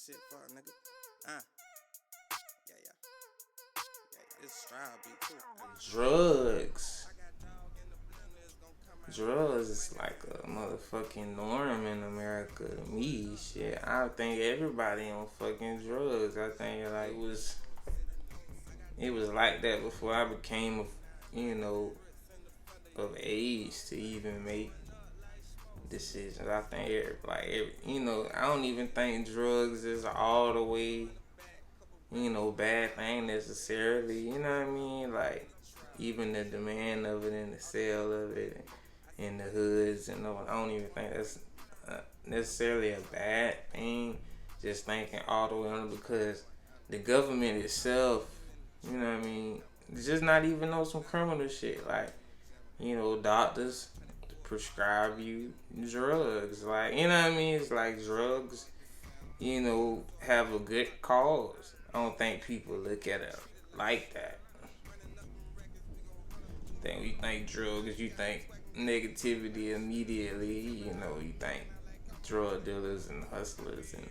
shit for a nigga. Yeah. It's Stroud beat too. Drugs is like a motherfucking norm in America to me. Shit, I think everybody on fucking drugs. I think like it was like that before I became, you know, of age to even make decisions. I think I don't even think drugs is all the way, bad thing necessarily. You know what I mean? Like even the demand of it and the sale of it in the hoods and all. I don't even think that's necessarily a bad thing. Just thinking all the way on because the government itself, you know what I mean, just not even on some criminal shit. Like, doctors prescribe you drugs. Like, you know what I mean? It's like drugs, have a good cause. I don't think people look at it like that. Think you think drugs, you think negativity immediately. You think drug dealers and hustlers and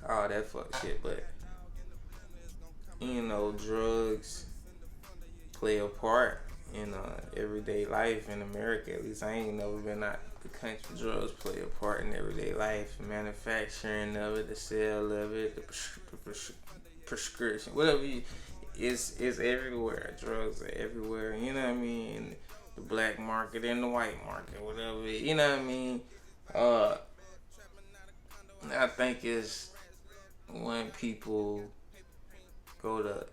all that fuck shit. But drugs play a part in everyday life in America. At least I ain't never been out the country. Drugs play a part in everyday life, manufacturing of it, the sale of it, the prescription, whatever. It's everywhere. Drugs are everywhere. You know what I mean? The black market and the white market, whatever. You know what I mean? Uh, I think it's when people go to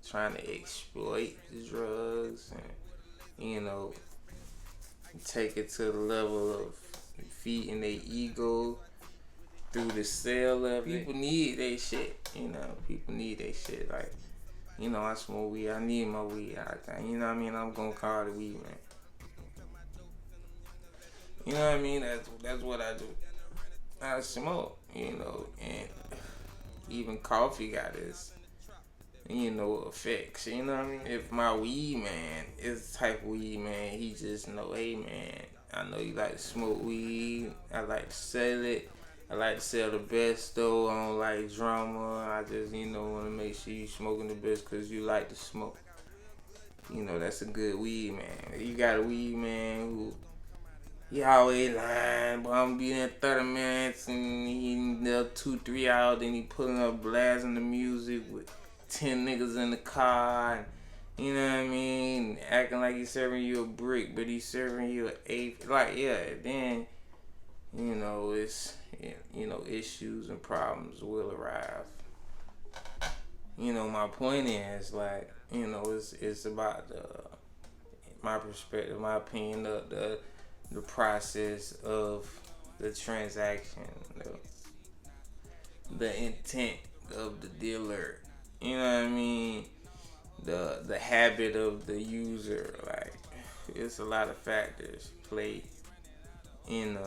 trying to exploit the drugs and take it to the level of feeding their ego through the sale of it. People need their shit. People need their shit. Like, I smoke weed. I need my weed. You know what I mean? I'm gonna call the weed man. You know what I mean? That's what I do. I smoke. And even coffee got its effects. You know what I mean? If my weed man is the type of weed man, he just know, hey man, I know you like to smoke weed. I like to sell it. I like to sell the best though. I don't like drama. I just, want to make sure you smoking the best because you like to smoke. That's a good weed man. You got a weed man who he always lying, but I'm be there 30 minutes and he there 2-3 hours, then he pulling up blasting the music with 10 niggas in the car and, you know what I mean, acting like he's serving you a brick, but he's serving you an eighth. Like, yeah, then, it's, issues and problems will arrive. My point is, like, it's about my perspective, my opinion, the process of the transaction, the intent of the dealer. You know what I mean? The habit of the user. Like, it's a lot of factors play in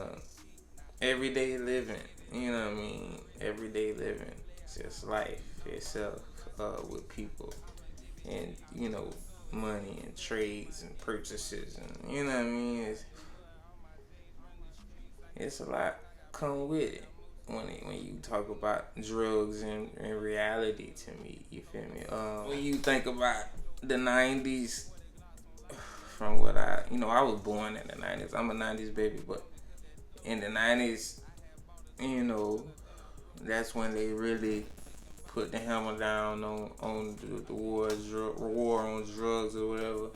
everyday living. You know what I mean? Everyday living. It's just life itself with people and money and trades and purchases and you know what I mean. It's a lot come with it when you talk about drugs and reality to me. You feel me? When you think about the '90s, from what I was born in the '90s. I'm a '90s baby, but in the '90s, that's when they really put the hammer down on the war on drugs or whatever.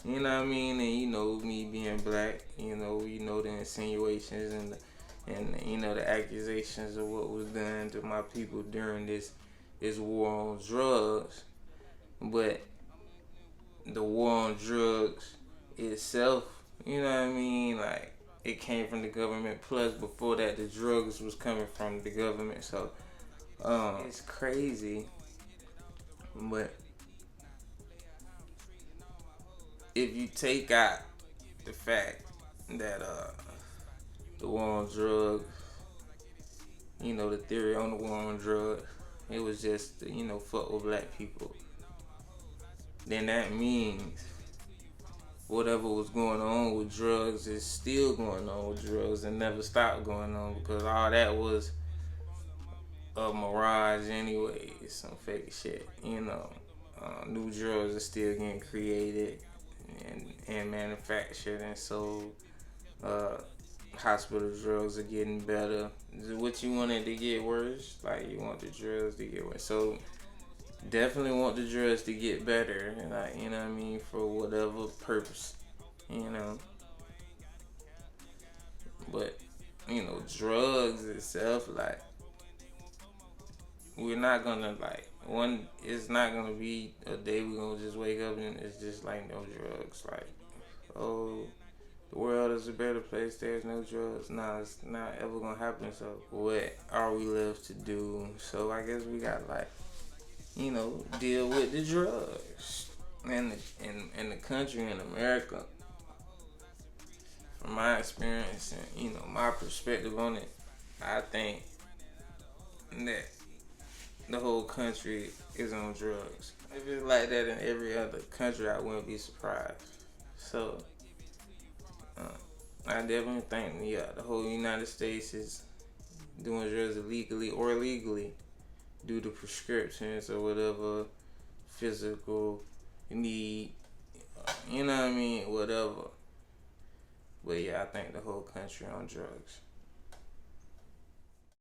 You know what I mean? And me being black, the insinuations and the accusations of what was done to my people during this war on drugs. But the war on drugs itself, you know what I mean? Like, it came from the government. Plus, before that, the drugs was coming from the government. So, it's crazy. But if you take out the fact that the war on drugs, the theory on the war on drugs, it was just fuck with black people, then that means whatever was going on with drugs is still going on with drugs and never stopped going on because all that was a mirage anyway. It's some fake shit, New drugs are still getting created and manufactured and sold. Uh, Hospital drugs are getting better. What you wanted to get worse, like you want the drugs to get worse. So definitely want the drugs to get better, and like what I mean, for whatever purpose, you know. But drugs itself, like we're not gonna like one. It's not gonna be a day we're gonna just wake up and it's just like no drugs. Like, oh, the world is a better place. There's no drugs. Nah, it's not ever gonna happen. So what are we left to do? So I guess we got like deal with the drugs and in the country in America. From my experience and my perspective on it, I think that the whole country is on drugs. If it's like that in every other country, I wouldn't be surprised. So uh, I definitely think, yeah, the whole United States is doing drugs illegally or legally due to prescriptions or whatever physical need. You know what I mean? Whatever. But yeah, I think the whole country on drugs.